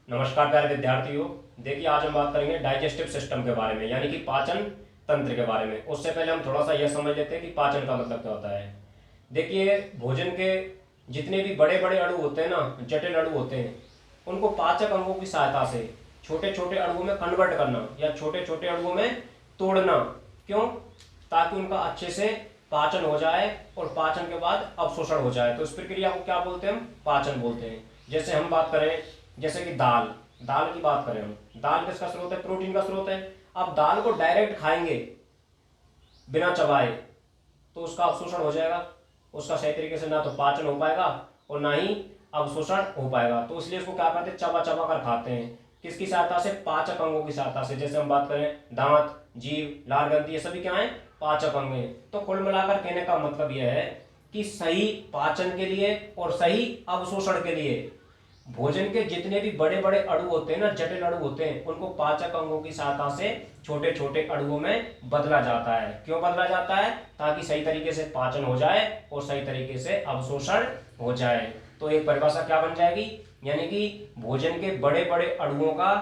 नमस्कार प्यारे विद्यार्थियों। देखिए आज हम बात करेंगे डाइजेस्टिव सिस्टम के बारे में, यानी कि पाचन तंत्र के बारे में। उससे पहले हम थोड़ा सा यह समझ लेते हैं कि पाचन का मतलब क्या होता है। देखिए भोजन के जितने भी बड़े बड़े अणु होते हैं ना, जटिल अणु होते हैं, उनको पाचक अंगों की सहायता से छोटे छोटे अणुओं में कन्वर्ट करना या छोटे छोटे अणुओं में तोड़ना। क्यों? ताकि उनका अच्छे से पाचन हो जाए और पाचन के बाद अवशोषण हो जाए। तो इस प्रक्रिया को क्या बोलते हैं? हम पाचन बोलते हैं। जैसे हम बात करें, जैसे कि दाल दाल की बात करें, हम दाल किसका स्रोत है? प्रोटीन का स्रोत है। अब दाल को डायरेक्ट खाएंगे बिना चबाए तो उसका अवशोषण हो जाएगा, उसका सही तरीके से ना तो पाचन हो पाएगा और ना ही अवशोषण हो पाएगा। तो इसलिए उसको क्या करते हैं? चबा चबा कर खाते हैं। किसकी सहायता से? पाचक अंगों की सहायता से। जैसे हम बात करें दांत, जीभ, लार ग्रंथि, ये सभी क्या है? पाचक अंग हैं। तो कुल मिलाकर कहने का मतलब यह है कि सही पाचन के लिए और सही अवशोषण के लिए भोजन के जितने भी बड़े बड़े अणु होते हैं ना, जटिल अणु होते हैं, उनको पाचक अंगों की सहायता से छोटे छोटे अणुओं में बदला जाता है। क्यों बदला जाता है? ताकि सही तरीके से पाचन हो जाए और सही तरीके से अवशोषण हो जाए। तो एक परिभाषा क्या बन जाएगी? यानी कि भोजन के बड़े बड़े अणुओं का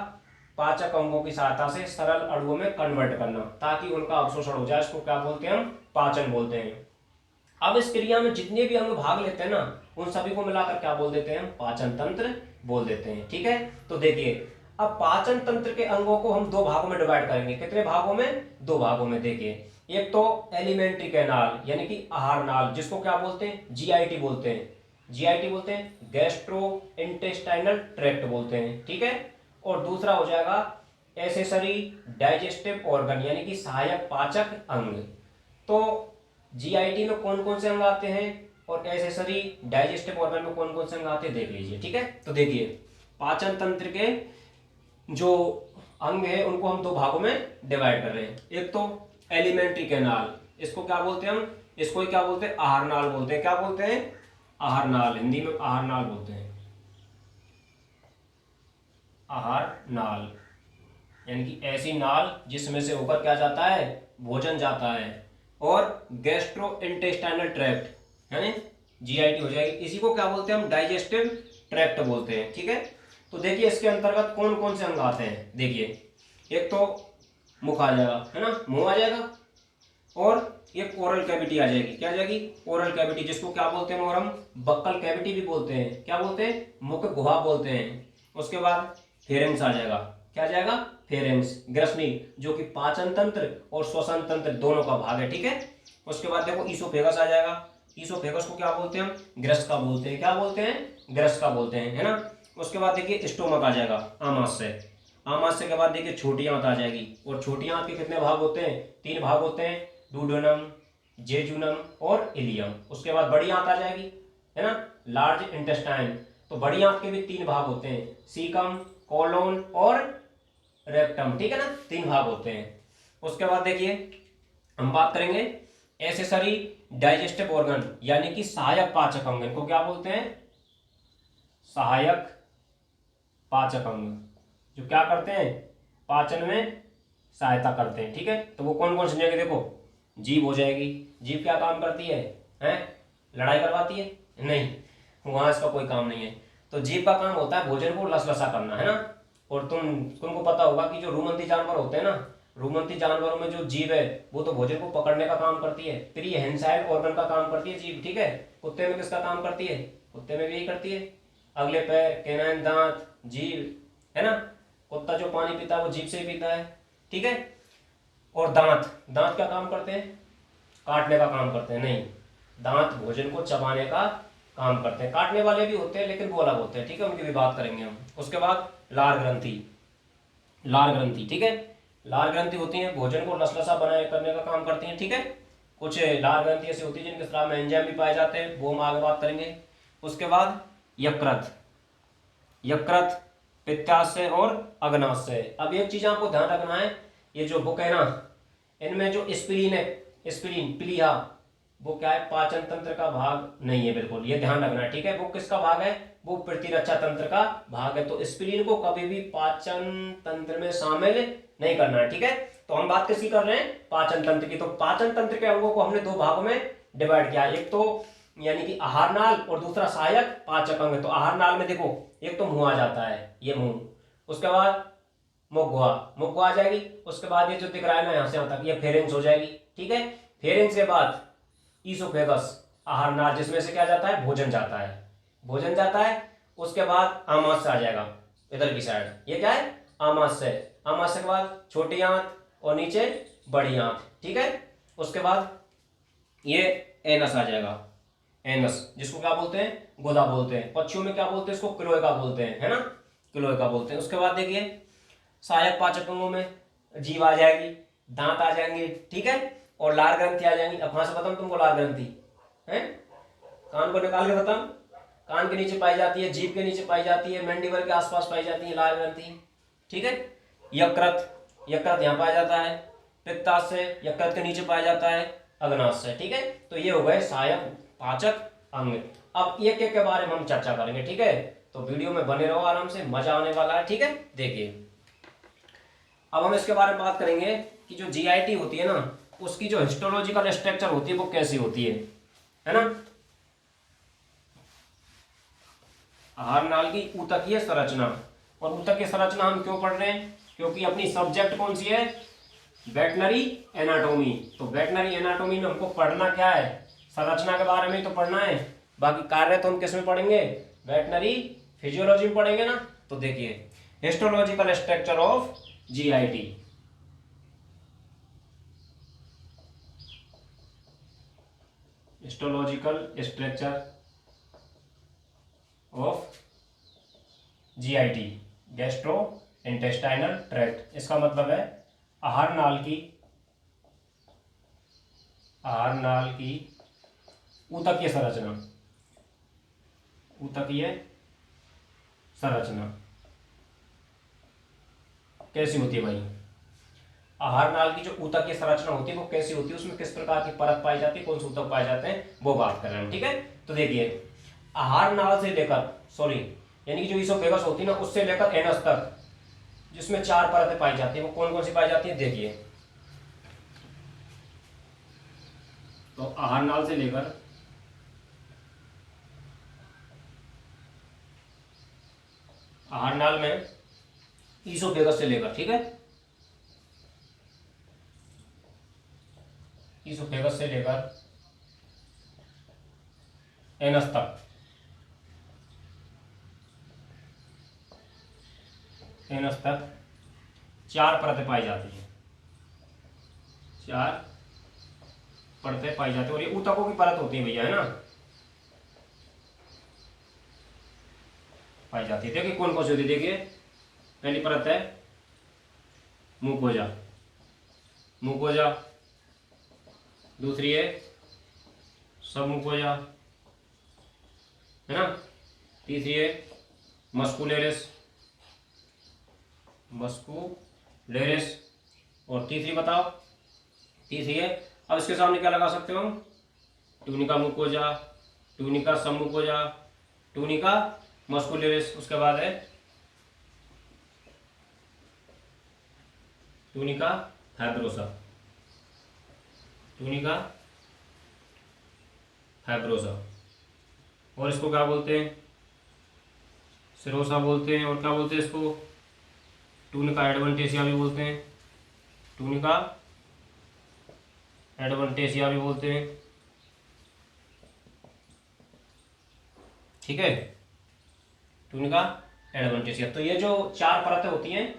पाचक अंगों की सहायता से सरल अणुओं में कन्वर्ट करना ताकि उनका अवशोषण हो जाए, इसको क्या बोलते हैं? हम पाचन बोलते हैं। अब इस क्रिया में जितने भी अंग भाग लेते हैं ना, उन सभी को मिलाकर क्या बोल देते हैं? हम पाचन तंत्र बोल देते हैं। ठीक है, तो देखिए अब पाचन तंत्र के अंगों को हम दो भागों में डिवाइड करेंगे। कितने भागों में? दो भागों में। देखिए एक तो एलिमेंट्री कैनाल यानी कि आहार नाल, जिसको क्या बोलते हैं? जीआईटी बोलते हैं। जीआईटी बोलते हैं, गैस्ट्रो इंटेस्टाइनल ट्रैक्ट बोलते हैं। ठीक है, और दूसरा हो जाएगा एसेसरी डाइजेस्टिव ऑर्गन यानी कि सहायक पाचक अंग। तो जीआईटी में कौन कौन से अंग आते हैं और एसेसरी डाइजेस्टिव ऑर्गन में कौन कौन से अंग आते हैं, देख लीजिए। ठीक है, तो देखिए पाचन तंत्र के जो अंग है उनको हम दो भागों में डिवाइड कर रहे हैं। एक तो एलिमेंट्री कैनाल, इसको क्या बोलते हैं हम? इसको ही क्या बोलते हैं? आहार नाल बोलते हैं। क्या बोलते हैं? आहार नाल, हिंदी में आहार नाल बोलते हैं। आहार नाल यानी कि ऐसी नाल जिसमें से होकर क्या जाता है? भोजन जाता है। और गैस्ट्रो इंटेस्टाइनल ट्रैक्ट यानी जीआईटी हो जाएगी, इसी को क्या बोलते हैं? हम डाइजेस्टिव ट्रैक्ट बोलते हैं। ठीक है, तो देखिए इसके अंतर्गत कौन कौन से अंग आते हैं। देखिए एक तो मुख आ जाएगा, है ना, मुंह आ जाएगा, और एक ओरल कैविटी आ जाएगी। क्या आ जाएगी? ओरल कैविटी, जिसको क्या बोलते हैं? और हम बक्कल कैविटी भी बोलते हैं। क्या बोलते हैं? मुख गुहा बोलते हैं। उसके बाद फेरेंक्स आ जाएगा। क्या आ जाएगा? फेरेंक्स, ग्रसनी, जो कि पाचन तंत्र और श्वसन तंत्र दोनों का भाग है। ठीक है, उसके बाद देखो ईसोफेगस आ जाएगा। ईसोफेगस को क्या बोलते हैं? हम ग्रस का बोलते हैं। क्या बोलते हैं? ग्रस का बोलते हैं, है ना। उसके बाद देखिए स्टोमक आ जाएगा, आमाशय। आमाशय के बाद देखिए छोटी आंत आ जाएगी, और छोटी आंत के कितने भाग होते हैं? तीन भाग होते हैं, डूडेनम, जेजुनम और इलियम। उसके बाद बड़ी आंत आ जाएगी, है ना, लार्ज इंटेस्टाइन। तो बड़ी आंत के भी तीन भाग होते हैं, सीकम, कोलोन और रेक्टम। ठीक है ना, तीन भाग होते हैं। उसके बाद देखिए हम बात करेंगे एसेसरी डाइजेस्टिव ऑर्गन यानी कि सहायक पाचक अंग। इनको क्या बोलते हैं? सहायक पाचक अंग, जो क्या करते हैं? पाचन में सहायता करते हैं। ठीक है, तो वो कौन कौन समझेंगे? देखो जीभ हो जाएगी। जीभ क्या काम करती है? हैं, लड़ाई करवाती है? नहीं, वहां इसका कोई काम नहीं है। तो जीभ का काम होता है भोजन को लसलसा करना, है ना। और तुमको पता होगा कि जो रूमंती जानवर होते हैं ना, रूमंती जानवरों में जो जीभ है वो तो भोजन को पकड़ने का काम करती है, फिर ये हेंसाइल ऑर्गन का काम करती है जीभ। ठीक है, कुत्ते में किसका काम करती है? कुत्ते में भी यही करती है, अगले पैर, कैनाइन, दांत, जीभ, है ना। कुत्ता जो पानी पीता है वो जीभ से ही पीता है। ठीक है, और दांत, दांत क्या काम करते हैं? काटने का काम करते हैं? नहीं, दांत भोजन को चबाने का काम करते हैं। काटने वाले भी होते हैं लेकिन वो अलग होते हैं। ठीक है, उनकी भी बात करेंगे हम। उसके बाद लार ग्रंथि, लार ग्रंथि, ठीक है, लार ग्रंथि होती है भोजन को लसलसा बनाए करने का काम करती हैं। ठीक है, कुछ लार ग्रंथि ऐसी होती है जिनके स्राव में एंजाइम भी पाए जाते हैं, वो हम आगे बात करेंगे। उसके बाद यकृत, यकृत पित्ताशय और अग्नाशय। अब एक चीज आपको ध्यान रखना है, ये जो बुक है ना, इनमें जो स्प्लीन है, स्प्लीन, प्लीहा, वो क्या है? पाचन तंत्र का भाग नहीं है, बिल्कुल ये ध्यान रखना है। ठीक है, वो किसका भाग है? वो प्रतिरक्षा तंत्र का भाग है। तो स्प्लीन को कभी भी पाचन तंत्र में शामिल नहीं करना है। ठीक है, तो हम बात किसकी कर रहे हैं? पाचन तंत्र की। तो पाचन तंत्र के अंगों को हमने दो भागों में डिवाइड किया, एक तो यानी कि आहार नाल और दूसरा सहायक पाचक अंग। तो आहार नाल में देखो एक तो मुंह आ जाता है, ये मुंह, उसके बाद मुखगुहा, मुखगुहा आ जाएगी। उसके बाद ये जो दिख रहा है ना यहाँ से यहाँ तक, ये फेरिंग्स हो जाएगी। ठीक है, फेरिंग्स के बाद ईसोफेगस, आहार नाल, जिसमें से क्या जाता है, भोजन जाता है, भोजन जाता है। उसके बाद आमाशय आ जाएगा इधर की साइड, ये क्या है, आमाशय। आमाशय के बाद छोटी आंत और नीचे बड़ी आंत। ठीक है, उसके बाद ये एनस आ जाएगा, एनस, जिसको क्या बोलते हैं, गोदा बोलते हैं। पक्षियों में क्या बोलते हैं इसको, क्लोएका बोलते हैं, है ना, क्लोएका बोलते हैं। उसके बाद देखिए सहायक पाचक अंगों में जीभ आ जाएगी, दांत आ जाएंगे। ठीक है, और लार ग्रंथि आ जाएंगी। अब कहां से बताऊं तुमको लार ग्रंथि है, कान को निकाल के बताऊं, कान के नीचे पाई जाती है, जीभ के नीचे पाई जाती है, मैंडिबल के आसपास पाई जाती है लार ग्रंथि। ठीक है, यकृत, यकृत यहाँ पाया जाता है। पित्ताशय, यकृत के नीचे पाया जाता है। अग्नाशय। ठीक है, तो ये हो गए सहायक पाचक अंग। अब एक एक के बारे में हम चर्चा करेंगे। ठीक है, तो वीडियो में बने रहो, आराम से, मजा आने वाला है। ठीक है, देखिए अब हम इसके बारे में बात करेंगे कि जो जीआईटी होती है ना, उसकी जो हिस्टोलॉजिकल स्ट्रक्चर होती है वो कैसी होती है ना। आहार नाल की ऊतकीय संरचना, और ऊतकीय संरचना हम क्यों पढ़ रहे हैं, क्योंकि अपनी सब्जेक्ट कौन सी है, वेटनरी एनाटोमी। तो वेटनरी एनाटोमी में हमको पढ़ना क्या है, संरचना के बारे में तो पढ़ना है, बाकी कार्य तो हम किस में पढ़ेंगे, वेटनरी फिजियोलॉजी में पढ़ेंगे ना। तो देखिए histological structure of GIT, histological structure of GIT, gastro intestinal tract. इसका मतलब है आहार नाल की, आहार नाल की ऊतकीय संरचना, ऊतकीय संरचना कैसी होती है भाई, आहार नाल की जो ऊतकीय संरचना होती है वो कैसी होती है, उसमें किस प्रकार की परत पाई जाती है, कौन से ऊतक पाए जाते हैं, वो बात कर रहे हैं। ठीक है, तो देखिए आहार नाल से लेकर, सॉरी, यानी कि जो ईसोफेगस होती है ना, उससे लेकर एनस तक, जिसमें 4 परतें पाई जाती है, वो कौन कौन सी पाई जाती है, देखिए। तो आहार नाल से लेकर आहार नाल में ईसोफेगस से लेकर, ठीक है, ईसोफेगस से लेकर एनस तक, एनस तक 4 परतें पाई जाती हैं, 4 परतें पाई जाती है। और ये ऊतकों की परत होती है भैया, है ना, पाई जाती है। देखिए कौन कौन सी होती है, देखिए पहली परत है मुकोजा, मुकोजा, दूसरी है सबमुकोजा, है ना, तीसरी है मस्कुलेरिस, मस्कुलेरिस, और तीसरी बताओ, तीसरी है, अब इसके सामने क्या लगा सकते हो हम, ट्यूनिका मुकोजा, ट्यूनिका सबमुकोजा, ट्यूनिका मस्कुलेरिस। उसके बाद है ट्यूनिका फाइब्रोसा, ट्यूनिका फाइब्रोसा, और इसको क्या बोलते हैं, सिरोसा बोलते हैं, और क्या बोलते हैं इसको, ट्यूनिका एडवेंटेशिया भी बोलते हैं, ट्यूनिका एडवेंटेशिया भी बोलते हैं। ठीक है, ट्यूनिका एडवेंटेशिया। तो ये जो 4 परतें होती हैं,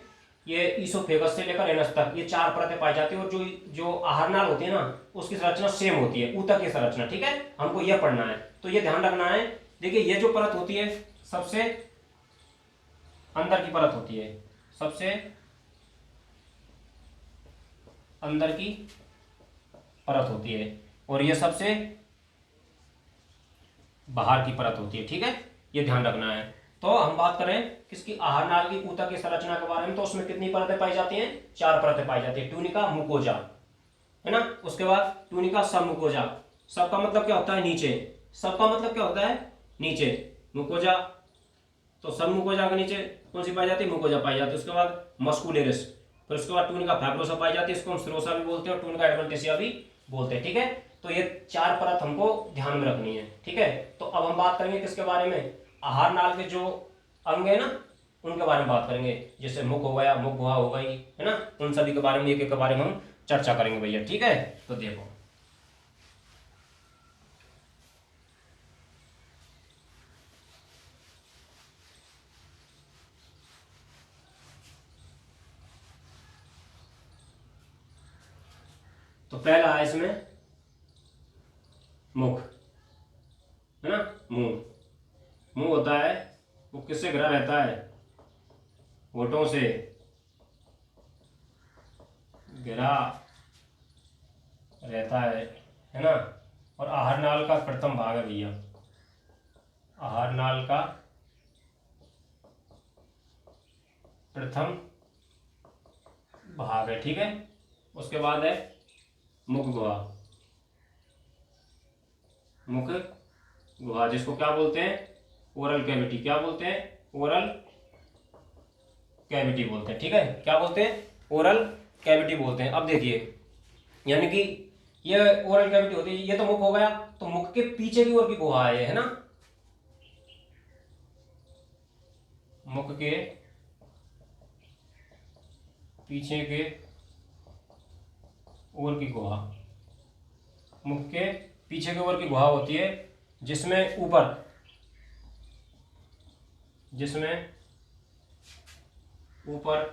ये ईसोफेगस से लेकर एनस तक ये 4 परतें पाई जाती है, और जो जो आहार नाल होती है ना, उसकी संरचना सेम होती है, ऊतक की संरचना। ठीक है, हमको ये पढ़ना है, तो ये ध्यान रखना है। देखिए ये जो परत होती है सबसे अंदर की परत होती है, सबसे अंदर की परत होती है, और ये सबसे बाहर की परत होती है। ठीक है, ये ध्यान रखना है। तो हम बात करें किसकी, आहार नाल की ऊतक की संरचना के बारे में, तो उसमें कितनी परतें पाई जाती हैं, 4 परतें पाई जाती है। ट्यूनिका मुकोजा, है ना, उसके बाद ट्यूनिका सबमुकोजा, सबका मतलब क्या होता है, नीचे, सबका मतलब क्या होता है, नीचे, मुकोजा, तो सबमुकोजा के नीचे कौन सी पाई जाती है, मुकोजा पाई जाती है। उसके बाद मस्कुलेरिस, फिर उसके बाद ट्यूनिका फाइब्रोसा पाई जाती है, इसको हम सिरोसा भी बोलते हैं और ट्यूनिका एडवेंटेशिया भी बोलते हैं। ठीक है, तो ये 4 परत हमको ध्यान में रखनी है। ठीक है, तो अब हम बात करेंगे किसके बारे में, आहार नाल के जो अंग है ना, उनके बारे में बात करेंगे। जैसे मुख हो गया, मुख गुहा हो गई, है ना, उन सभी के बारे में एक एक के बारे में हम चर्चा करेंगे भैया। ठीक है, तो देखो तो पहला है इसमें मुख, है ना, मुंह। मुंह होता है, वो किससे घिरा रहता है? होठों से घिरा रहता है ना। और आहार नाल का प्रथम भाग है भैया, आहार नाल का प्रथम भाग है। ठीक है, उसके बाद है मुख गुहा। मुख गुहा जिसको क्या बोलते हैं? Oral cavity. क्या बोलते हैं? ओरल कैविटी बोलते हैं। ठीक है, क्या बोलते हैं? ओरल कैविटी बोलते हैं। अब देखिए, यानी कि ये ओरल कैविटी होती है, ये तो मुख हो गया, तो मुख के पीछे की ओर की गुहा है ना, मुख के पीछे के ओर की गुहा, मुख के पीछे की ओर की गुहा होती है, जिसमें ऊपर, जिसमें ऊपर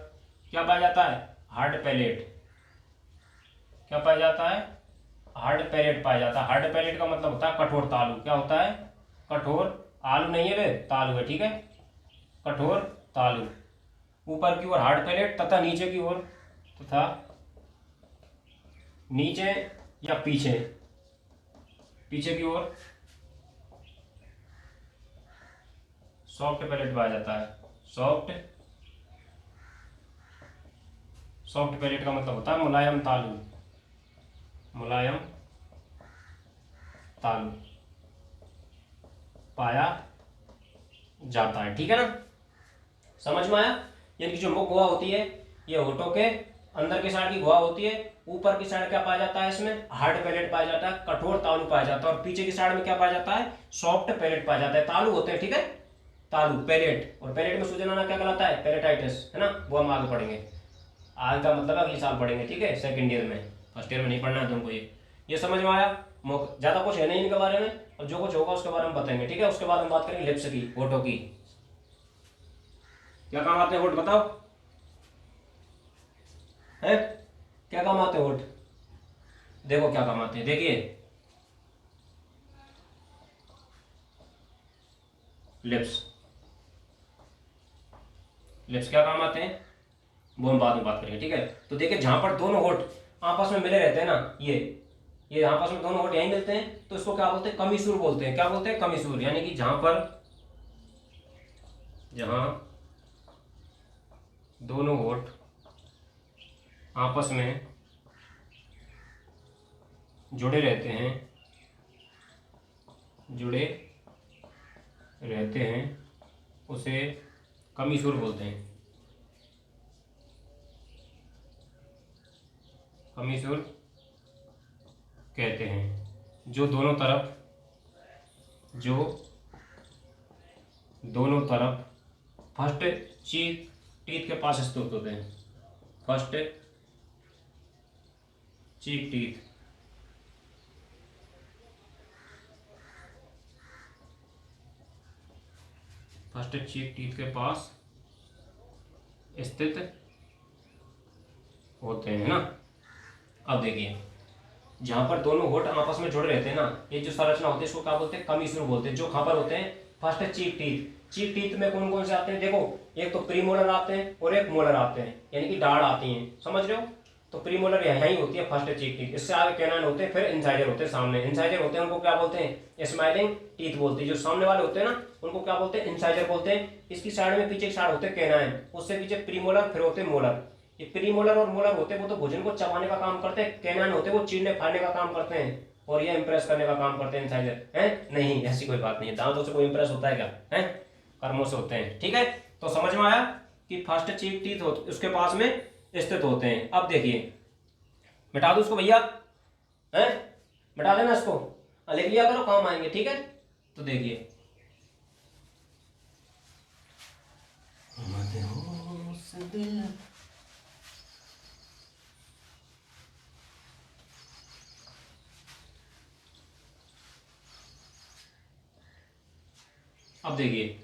क्या पाया जाता है? Hard palate. क्या पाया जाता है? हार्ड पैलेट पाया जाता है। हार्ड पैलेट का मतलब होता है कठोर तालु। क्या होता है? कठोर, आलू नहीं है वे, तालु है। ठीक है, कठोर तालु। ऊपर की ओर हार्ड पैलेट तथा नीचे की ओर, तथा नीचे या पीछे, पीछे की ओर सॉफ्ट पैलेट पाया जाता है। सॉफ्ट, सॉफ्ट पैलेट का मतलब होता है मुलायम तालु, मुलायम तालु पाया जाता है। ठीक है ना, समझ में आया? यानी कि जो मुख गुहा होती है, ये होठों के अंदर की साइड की गुहा होती है। ऊपर की साइड क्या पाया जाता है? इसमें हार्ड पैलेट पाया जाता है, कठोर तालु पाया जाता है। और पीछे की साइड में क्या पाया जाता है? सॉफ्ट पैलेट पाया जाता है। तालु होते हैं, ठीक है, तालु, पैलेट। और पैलेट में सूजन आना क्या कहलाता है? पेलेटाइटिस, है ना, वो हम आगे पढ़ेंगे। आगे का मतलब अगले साल पढ़ेंगे। ठीक है, सेकंड ईयर में, फर्स्ट ईयर में नहीं पढ़ना है तुमको। ये समझ में आया? ज्यादा कुछ है नहीं इनके बारे में, और जो कुछ होगा उसके बारे में बताएंगे। ठीक है, उसके बाद हम बात करेंगे लिप्स की, होठों की। क्या काम आते हैं होठ, बताओ है? क्या काम आते हैं होठ? देखो क्या काम आते हैं, देखिए, लिप्स, लिप्स क्या काम आते हैं वो हम बाद में बात करेंगे। ठीक है, तो देखिए, जहां पर दोनों होठ आपस में मिले रहते हैं ना, ये आपस में दोनों होठ यहीं मिलते हैं, तो इसको क्या बोलते हैं? कमीसूर बोलते हैं। क्या बोलते हैं? कमीसूर। यानी कि जहां पर, जहां दोनों होठ आपस में जुड़े रहते हैं, जुड़े रहते हैं, उसे कमीसूर बोलते हैं। कमीसूर कहते हैं। जो दोनों तरफ, जो दोनों तरफ फर्स्ट चीक टीथ के पास स्थित होते हैं। फर्स्ट चीक टीथ, फर्स्ट चीक टीथ के पास स्थित होते हैं ना। अब देखिए, जहां पर दोनों होठ आपस में जुड़े रहते हैं ना, ये जो संरचना होती है इसको क्या बोलते हैं? कमीसूर बोलते हैं। जो कहां पर होते हैं? फर्स्ट चीक टीथ। चीक टीथ में कौन कौन से आते हैं? देखो, एक तो प्रीमोलर आते हैं और एक मोलर आते हैं, यानी कि दाढ़ आती है, समझ रहे हो? तो प्रीमोलर यहीं होती है, फर्स्ट चीक टीथ। इससे आगे कैनाइन होते हैं, फिर इंसाइजर होते हैं सामने। इंसाइजर होते हैं, उनको क्या बोलते हैं? स्माइलिंग टीथ बोलते हैं। जो सामने वाले होते हैं ना, उनको क्या बोलते हैं? इंसाइजर बोलते हैं। इसकी साइड में पीछे की साइड होते हैं कैनाइन, उससे पीछे प्रीमोलर, फिर होते हैं मोलर। ये प्रीमोलर और मोलर होते हैं, वो तो भोजन को चबाने का काम करते हैं। कैनाइन होते हैं, वो चीरने फाड़ने का काम करते हैं, और ये इंप्रेस करने का काम करते हैं इंसाइजर, हैं? नहीं, ऐसी कोई बात नहीं है। दांतों से कोई इंप्रेस होता है क्या? हैं? कर्मों से होते हैं। ठीक है, तो समझ में आया कि फर्स्ट चीक टीथ उसके पास में स्थित होते हैं। अब देखिए, मिटा दो उसको भैया, हैं? मिटा देना इसको, लिख लिया करो, काम आएंगे। ठीक है, तो देखिए, मदहोश दिल। अब देखिए,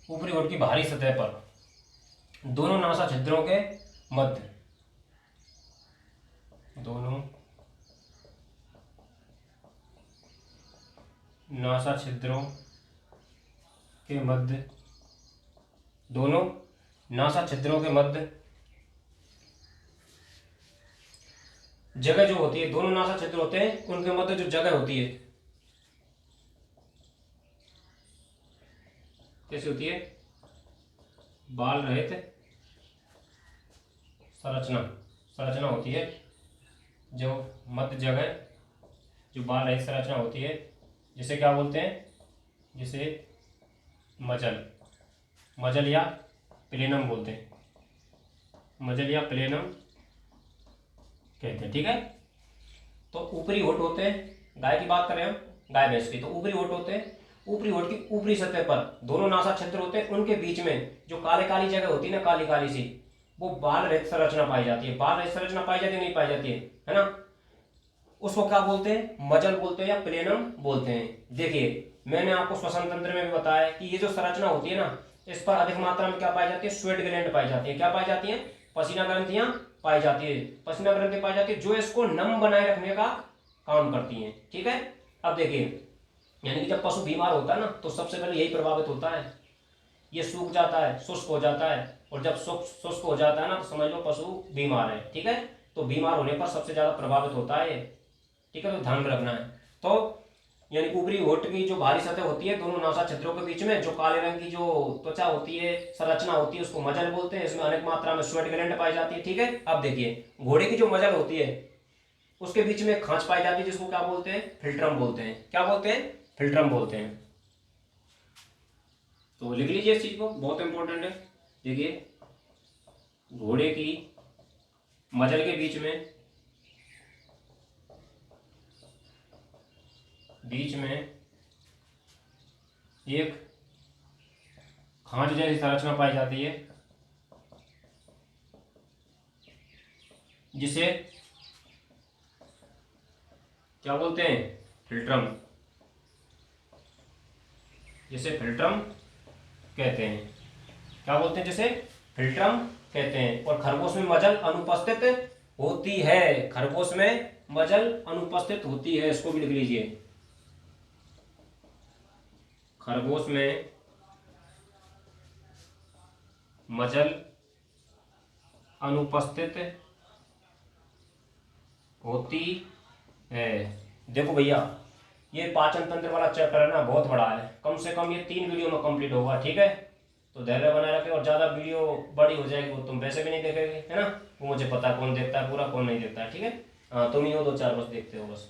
ऊपरी होठ की बाहरी सतह पर दोनों नासा छिद्रों के मध्य, दोनों नासा छिद्रों के मध्य, दोनों नासा छिद्रों के मध्य जगह जो होती है, दोनों नासा छिद्र होते हैं उनके मध्य जो जगह होती है, कैसी होती है? बाल रहित संरचना, संरचना होती है। जो मध्य जगह जो बाल रहित संरचना होती है, जिसे क्या बोलते हैं? जिसे मजल, मजल या प्लेनम बोलते हैं, मजल या प्लेनम कहते हैं। ठीक है, तो ऊपरी होठ होते हैं, गाय की बात करें हम, गाय भैंस की, तो ऊपरी होठ होते हैं, ऊपरी होठ की ऊपरी सतह पर दोनों नासा छिद्र होते हैं, उनके बीच में जो काले काली जगह होती है ना, काली काली सी, वो बाल रहित संरचना पाई जाती है। बाल रहित संरचना पाई जाती है, नहीं पाई जाती है ना? उसको क्या बोलते हैं? मजल बोलते हैं या प्लेनम बोलते हैं। देखिए, मैंने आपको श्वसन तंत्र में भी बताया कि ये जो संरचना होती है ना, इस पर अधिक मात्रा में क्या पाई जाती है? स्वेट ग्लैंड पाई जाती है। क्या पाई जाती है? पसीना ग्रंथियां पाई जाती है, पसीना ग्रंथि पाई जाती है, जो इसको नम बनाए रखने का काम करती हैं। ठीक है, अब देखिए, यानी कि जब पशु बीमार होता है ना, तो सबसे पहले यही प्रभावित होता है, ये सूख जाता है, शुष्क हो जाता है, और जब शुष्क हो जाता है ना, तो समझ लो पशु बीमार है। ठीक है, तो बीमार होने पर सबसे ज्यादा प्रभावित होता है ये। ठीक है, तो ध्यान में रखना है। तो यानी ऊपरी होठ की जो बाहरी सतह होती है, दोनों नासा छिद्रों के बीच में जो काले रंग की जो त्वचा होती है, संरचना होती है, उसको मजल बोलते हैं। इसमें अनेक मात्रा में स्वेट ग्लैंड पाई जाती है। ठीक है, अब देखिए, घोड़े की जो मजल होती है, उसके बीच में खांच पाई जाती है, जिसको क्या बोलते हैं? फिल्ट्रम बोलते हैं। क्या बोलते हैं? फिल्ट्रम बोलते हैं। तो लिख लीजिए इस चीज को, बहुत इंपॉर्टेंट है। देखिए, घोड़े की मजल के बीच में एक खांच जैसी संरचना पाई जाती है, जिसे क्या बोलते हैं? फिल्ट्रम, जिसे फिल्ट्रम कहते हैं। क्या बोलते हैं? जिसे फिल्ट्रम कहते हैं। और खरगोश में मजल अनुपस्थित होती है, खरगोश में मजल अनुपस्थित होती है, इसको भी लिख लीजिए। खरगोश में मजल अनुपस्थित होती है। देखो भैया, ये पाचन तंत्र वाला चैप्टर है ना, बहुत बड़ा है, कम से कम ये 3 वीडियो में कंप्लीट होगा। ठीक है, तो धैर्य बनाए रखे, और ज्यादा वीडियो बड़ी हो जाएगी वो तुम वैसे भी नहीं देखेगे, है ना? वो मुझे पता है कौन देखता है पूरा, कौन नहीं देखता है। ठीक है, हाँ, तुम ही हो 2-4 बस देखते हो बस,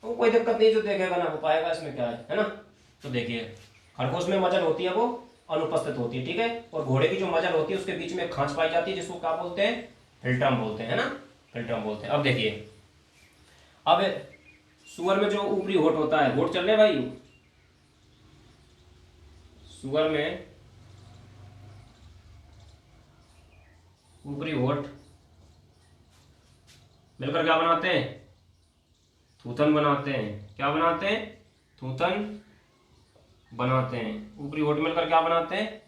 तो कोई दिक्कत नहीं, जो देखेगा ना वो पाएगा, इसमें क्या है ना? तो देखिए, खरगोश में मजल होती है, वो अनुपस्थित होती है। ठीक है, और घोड़े की जो मजल होती है, उसके बीच में खांच पाई जाती है, जिसको क्या बोलते हैं? फिल्ट्रम बोलते हैं, है ना? फिल्ट्रम बोलते हैं। अब देखिए, अब सुअर में जो ऊपरी होठ होता है, होठ चल रहे भाई, सुअर में ऊपरी होठ मिलकर क्या बनाते हैं? थूथन बनाते हैं। क्या बनाते हैं? थूथन बनाते हैं। ऊपरी होठ मिलकर क्या बनाते हैं?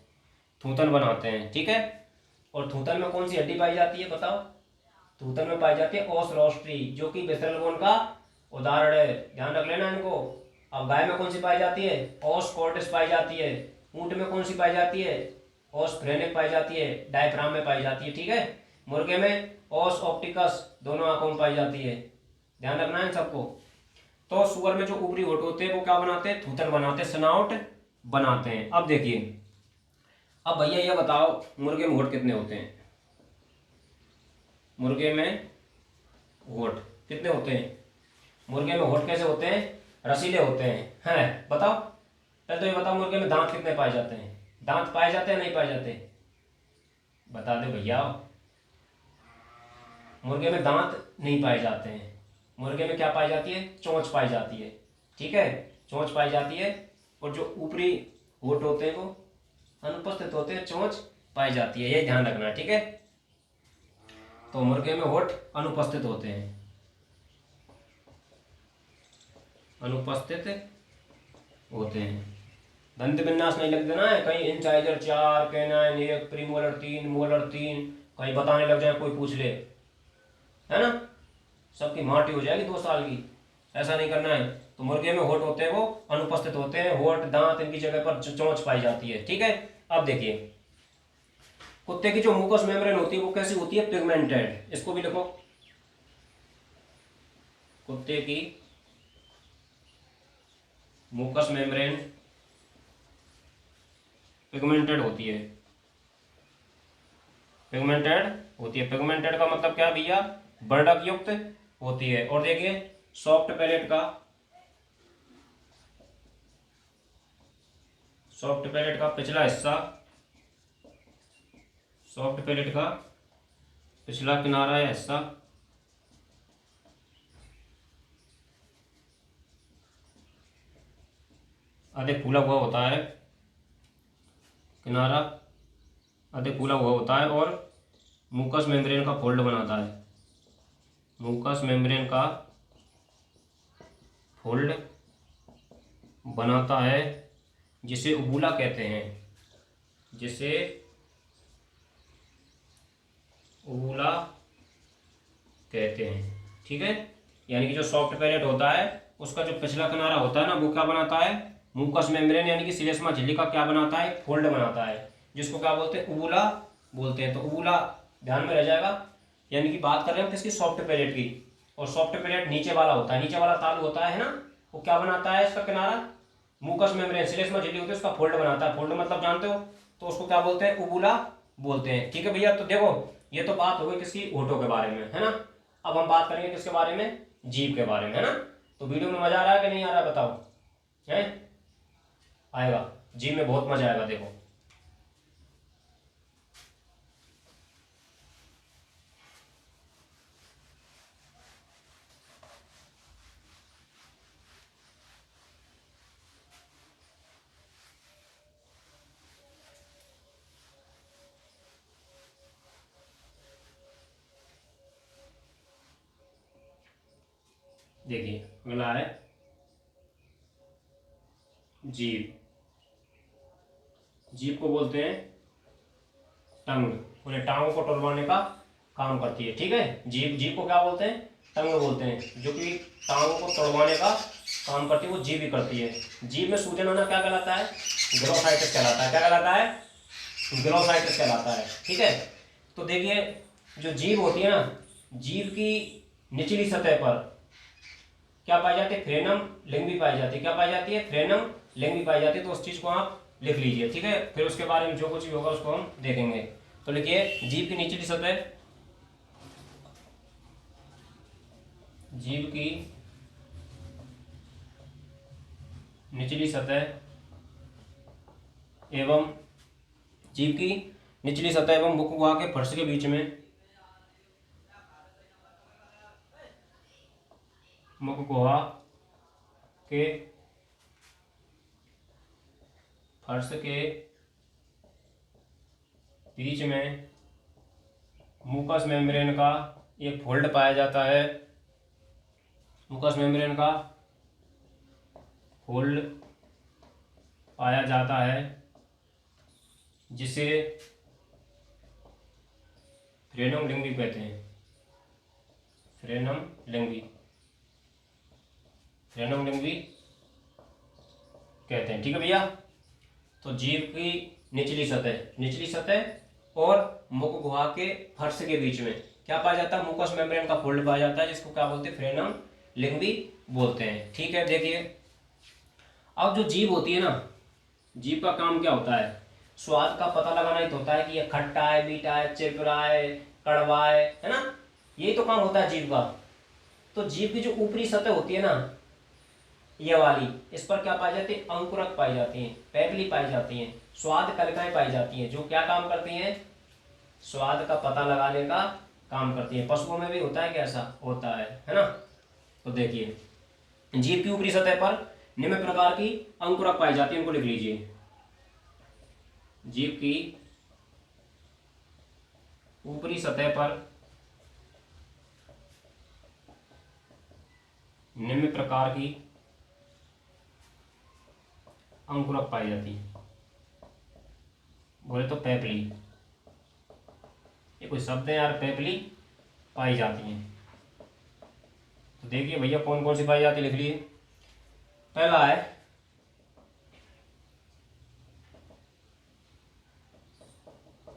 थूथन बनाते हैं। ठीक है, और थूथन में कौन सी हड्डी पाई जाती है बताओ? थूथन में पाई जाती है ओस रोस्ट्री, जो कि विसरल बोन का उदाहरण है, ध्यान रख लेना इनको। अब गाय में कौन सी पाई जाती है? ओस कॉर्टिस पाई जाती है। ऊंट में कौन सी पाई जाती है? ओस फ्रेनिक पाई जाती है, डायफ्राम में पाई जाती है। ठीक है, मुर्गे में ओस ऑप्टिकस दोनों आंखों में पाई जाती है, ध्यान रखना है सबको। तो सुअर में जो ऊपरी होठ होते हैं, वो क्या बनाते हैं? थूथन बनाते हैं, स्नॉट बनाते हैं। अब देखिए, अब भैया ये बताओ, मुर्गे में होठ कितने होते हैं? मुर्गे में होठ कितने होते हैं? मुर्गे में होठ कैसे होते हैं? रसीले होते हैं बताओ, पहले तो ये बताओ, मुर्गे में दांत कितने पाए जाते हैं? दांत पाए जाते हैं नहीं पाए जाते? बता दे भैया। मुर्गे में दांत नहीं पाए जाते हैं। मुर्गे में क्या पाई जाती है? चोंच पाई जाती है। ठीक है, चोंच पाई जाती है और जो ऊपरी होंठ होते हैं वो अनुपस्थित होते हैं, चोंच पाई जाती है, ये ध्यान रखना है। ठीक है, तो मुर्गे में होंठ अनुपस्थित होते हैं, अनुपस्थित होते हैं। दंत विन्यास नहीं लिख देना है कहीं, इंसाइजर 4, कैनाइन 1, प्रीमोलर 3, मोलर 3, कहीं बताने लग जाए कोई पूछ ले, है ना, सबकी माटी हो जाएगी 2 साल की। ऐसा नहीं करना है। तो मुर्गे में होंठ होते हैं वो अनुपस्थित होते हैं, होंठ दांत इनकी जगह पर चोंच पाई जाती है। ठीक है, अब देखिए कुत्ते की जो मुकस मेम्ब्रेन होती है वो कैसी होती है? पिगमेंटेड। इसको भी लिखो, कुत्ते की मुकस मेम्ब्रेन पिगमेंटेड होती है। पिगमेंटेड होती है। पिगमेंटेड का मतलब क्या भैया? बर्डक युक्त होती है। और देखिए सॉफ्ट पैलेट का, सॉफ्ट पैलेट का पिछला हिस्सा, सॉफ्ट पैलेट का पिछला किनारा या हिस्सा अधिक फूला हुआ होता है, किनारा अधिक फूला हुआ होता है और मुकस मेम्ब्रेन का फोल्ड बनाता है। मुकस मेम्ब्रेन का फोल्ड बनाता है, जिसे उबूला कहते हैं, जिसे उबूला कहते हैं। ठीक है, यानी कि जो सॉफ्ट पैलेट होता है उसका जो पिछला किनारा होता है ना, वो क्या बनाता है? मुकस मेम्ब्रेन यानी कि श्लेष्मा झिल्ली का क्या बनाता है? फोल्ड बनाता है, जिसको क्या बोलते हैं? उबूला बोलते हैं। तो उबूला ध्यान में रह जाएगा। यानी कि बात कर रहे हैं किसकी? सॉफ्ट पैलेट की। और सॉफ्ट पैलेट नीचे वाला होता है, नीचे वाला तालु होता है ना, वो क्या बनाता है? इसका किनारा मुकस मेम्ब्रेन श्लेष्मा झिल्ली होती है, उसका फोल्ड बनाता है। फोल्ड मतलब जानते हो, तो उसको क्या बोलते हैं? उबूला बोलते हैं। ठीक है भैया, तो देखो ये तो बात हो गई किसकी? होठों के बारे में, है ना। अब हम बात करेंगे किसके बारे में? जीभ के बारे में, है ना। तो वीडियो में मजा आ रहा है कि नहीं आ रहा है बताओ? है, आएगा, जीभ में बहुत मजा आएगा। देखो देखिए अगला है जीभ। जीभ को बोलते हैं टंग, उन्हें टांगों को टुलवाने का काम करती है। ठीक है, जीभ, जीभ को क्या बोलते हैं? टंग बोलते हैं, जो कि टांगों को तोड़वाने का काम करती है, वो जीभ ही करती है। जीभ में सूजन होना क्या कहलाता है? ग्लोसाइटिस कहलाता है। क्या कहलाता है? ग्लोसाइटिस कहलाता है। ठीक है, तो देखिए जो जीभ होती है ना, जीभ की निचली सतह पर क्या पाई जाती है? फ्रेनम लिंग्वी पाई जाती है। क्या पाई जाती है? फ्रेनम लिंग्वी पाई जाती है। तो उस चीज को आप लिख लीजिए। ठीक है, फिर उसके बारे में जो कुछ भी होगा उसको हम देखेंगे। तो लिखिए जीभ की निचली सतह, जीभ की निचली सतह एवं जीभ की निचली सतह एवं मुख गुहा के फर्श के बीच में, मुख गुहा के फर्श के बीच में मुकस मेम्ब्रेन का एक फोल्ड पाया जाता है। मुकस मेम्ब्रेन का फोल्ड पाया जाता है, जिसे फ्रेनम लिंग्वी कहते हैं। फ्रेनम लिंग्वी, फ्रेनम लिंग्वी कहते हैं। ठीक है भैया, तो जीभ की निचली सतह, निचली सतह और मुख गुहा के फर्श के बीच में क्या पाया जाता है? मुकस मेम्ब्रेन का फोल्ड पाया जाता है, जिसको क्या बोलते हैं? फ्रेनम लिंग्वी बोलते हैं। ठीक है, देखिए अब जो जीभ होती है ना, जीभ का काम क्या होता है? स्वाद का पता लगाना ही तो होता है कि ये खट्टा है, मीठा है, चिरपिरा है, कड़वा है ना, यही तो काम होता है जीभ का। तो जीभ की जो ऊपरी सतह होती है ना, ये वाली, इस पर क्या पाई जाती है? अंकुरक पाई जाती है, पैपली पाई जाती है, स्वाद कलिकाएं पाई जाती हैं, जो क्या काम करती हैं? स्वाद का पता लगाने का काम करती है। पशुओं में भी होता है, कैसा होता है ना। तो देखिए, जीभ की ऊपरी सतह पर निम्न प्रकार की अंकुरक पाई जाती है, उनको लिख लीजिए। जीभ की ऊपरी सतह पर निम्न प्रकार की अंकुरक पाई जाती है। बोले तो पैपली, ये कोई शब्द है यार, पैपली पाई जाती हैं। तो देखिए भैया कौन कौन सी पाई जाती है, लिख लिए। पहला है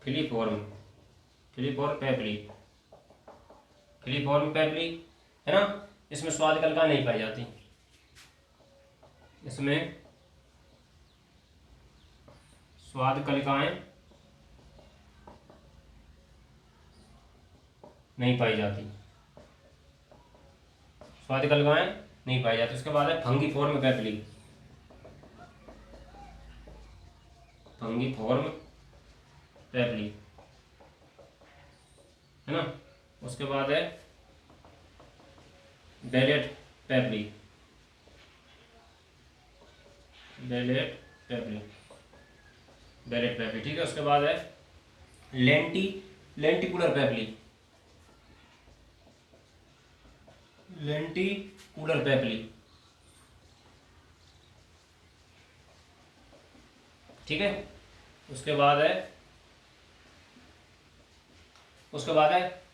फिलीफॉर्म, फिलीफॉर्म पैपली, फिलीफॉर्म पैपली है ना। इसमें स्वाद कलिका नहीं पाई जाती, इसमें स्वाद कलिकाएं नहीं पाई जाती, स्वाद कलिकाएं नहीं पाई जाती। उसके बाद है फंगीफॉर्म पैपली, फंगीफॉर्म पैपली है ना। उसके बाद है बेलेट पैपली, बेलेट पैपली, बेलेट पैपली, ठीक है। उसके बाद है लेंटिकुलर पैपली, लेंटिकुलर पैपली, ठीक है। उसके बाद है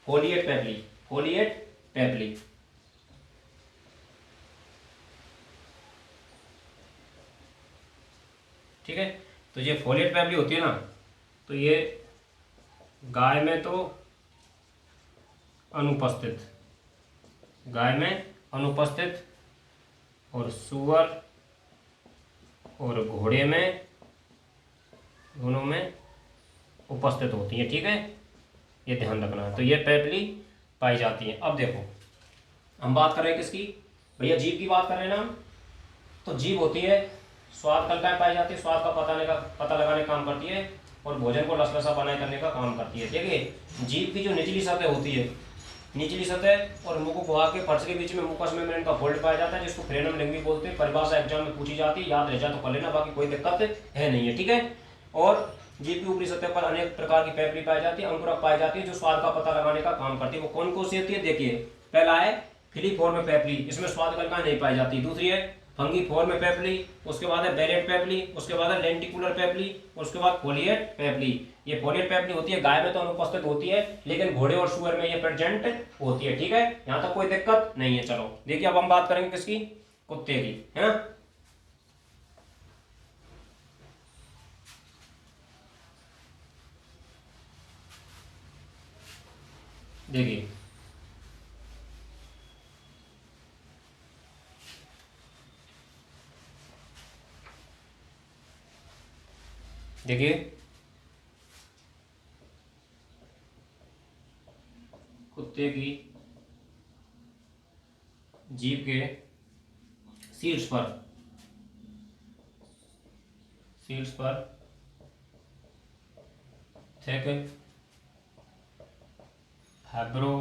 फोलिएट पैपली, फोलिएट पैपली, ठीक है। तो ये फोलिएट पैपली होती है ना, तो ये गाय में तो अनुपस्थित, गाय में अनुपस्थित, और सुअर और घोड़े में दोनों में उपस्थित होती है, ठीक है। ये ध्यान रखना है। तो ये पैपली पाई जाती है। अब देखो, हम बात कर रहे हैं किसकी, भैया जीभ की बात कर रहे हैं ना हम। तो जीभ होती है, स्वाद कलिकाएं पाई जाती है, स्वाद का पता लगाने का काम करती है, और भोजन को लसलसा बनाए करने का काम करती है। देखिए, जीभ की जो निचली सतह होती है, निचली सतह और मुख गुहा के फर्श के बीच में मुकस मेम्ब्रेन का फोल्ड पाया जाता है, जिसको फ्रेनम लिंग्वी बोलते हैं। परिभाषा एग्जाम में पूछी जाती है, याद रह जाए तो कर लेना, बाकी कोई दिक्कत है नहीं है, ठीक है। और जीभ की ऊपरी सतह पर अनेक प्रकार की पैपली पाई जाती है, अंकुरक पाई जाती है, जो स्वाद का पता लगाने का काम करती है। वो कौन कौन सी होती है, देखिए। पहला है फिलीफॉर्म पैपली, इसमें स्वाद कलिकाएं नहीं पाई जाती। दूसरी है फंगीफॉर्म पैपली, उसके बाद है बेलेट पैपली, उसके बाद है लेंटिकुलर पैपली, उसके बाद फोलिएट पैपली। ये फोलिएट पैपली होती है, गाय में तो अनुपस्थित होती है, लेकिन घोड़े और सुअर में ये प्रेजेंट होती है, ठीक है। यहाँ तक कोई दिक्कत नहीं है। चलो देखिए, अब हम बात करेंगे किसकी, कुत्ते की, है ना। देखिए, देखिए कुत्ते की जीभ के शीर्ष पर, शीर्ष पर थिक फाइब्रो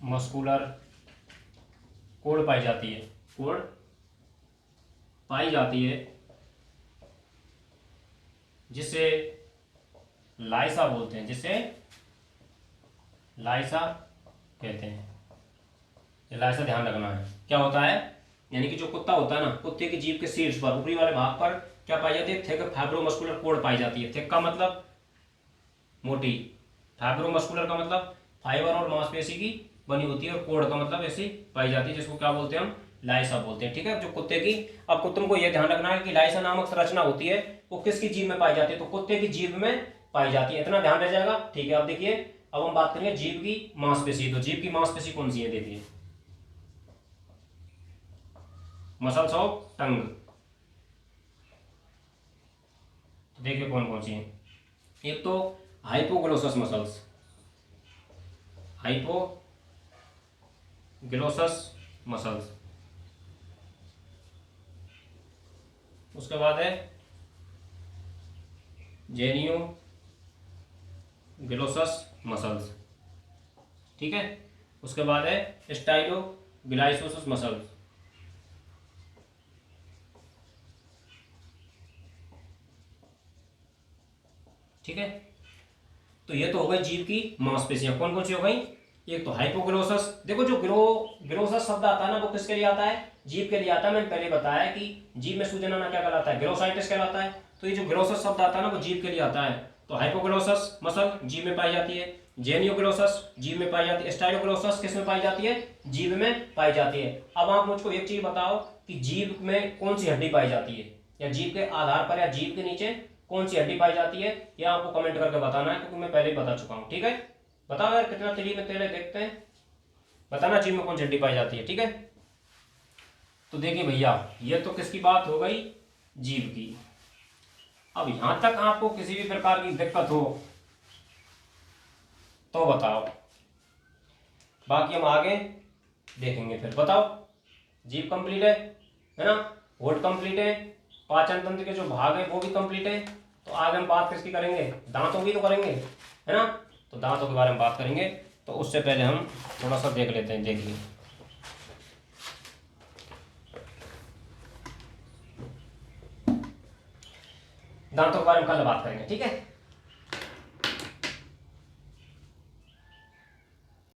मस्कुलर कोड पाई जाती है, कोड पाई जाती है, जिसे लाइसा बोलते हैं, जिसे लाइसा कहते हैं। ये लाइसा ध्यान रखना है, क्या होता है, यानी कि जो कुत्ता होता है ना, कुत्ते की जीभ के शीर्ष पर ऊपरी वाले भाग पर क्या पाई जाती है, थिक फाइब्रोमस्कुलर कोड पाई जाती है। थिक का मतलब मोटी, फाइब्रोमस्कुलर का मतलब फाइबर और मांसपेशी की बनी होती है, और कोड का मतलब ऐसी पाई जाती है, जिसको क्या बोलते हैं हम, लाइसा बोलते हैं, ठीक है। जो कुत्ते की, अब तुमको यह ध्यान रखना है कि लाइसा नामक संरचना होती है, वो किसकी जीभ में पाई जाती है, तो कुत्ते की जीभ में पाई जाती है, इतना ध्यान रह जाएगा, ठीक है। अब देखिए, अब हम बात करेंगे जीभ की मांसपेशी। तो जीभ की मांसपेशी कौन सी है, देखिए, मसल्स ऑफ टंग। तो देखिए कौन कौन सी है। एक तो हाइपोग्लोसस मसल्स, हाइपोग्लोसस मसल्स। उसके बाद है जेनियो ग्लोसस मसल्स, ठीक है। उसके बाद है स्टाइलोग्लाइकोसिस मसल्स, ठीक है। तो ये तो हो गई जीभ की मांसपेशियां। कौन कौन सी हो गई? एक तो हाइपोग्लोसस। देखो जो ग्लोसस शब्द आता है ना, वो किसके लिए आता है? जीभ के लिए आता है। मैंने पहले बताया कि जीभ में सूजन आना क्या कहलाता है? ग्लोसाइटिस कहलाता है। तो ये जो ग्लोसस शब्द आता है ना, वो जीभ के लिए आता है। तो हाइपोग्लोसस मसल जीभ में पाई जाती है, जेनियोग्लोसस जीभ में पाई जाती है, स्टाइलोग्लोसस किस में पाई जाती है? जीभ में पाई जाती है। अब आप मुझको एक चीज बताओ कि जीभ में कौन सी हड्डी पाई जाती है, या जीभ के आधार पर या जीभ के नीचे कौन सी हड्डी पाई जाती है, ये आपको कमेंट करके बताना है, क्योंकि मैं पहले ही बता चुका हूं, ठीक है। बताओ यार कितना तेजी में तेरे देखते हैं, बताना जीभ में कौन सी हड्डी पाई जाती है, ठीक है। तो देखिए भैया, ये तो किसकी बात हो गई? जीभ की। अब यहां तक आपको किसी भी प्रकार की दिक्कत हो तो बताओ, बाकी हम आगे देखेंगे फिर। बताओ, जीभ कंप्लीट है ना, होठ कंप्लीट है, पाचन तंत्र के जो भाग है वो भी कंप्लीट है। तो आगे हम बात किसकी करेंगे? दांतों की तो करेंगे, है ना। तो दांतों के बारे में बात करेंगे, तो उससे पहले हम थोड़ा सा देख लेते हैं। देखिए, दांतों के बारे में कल बात करेंगे, ठीक है।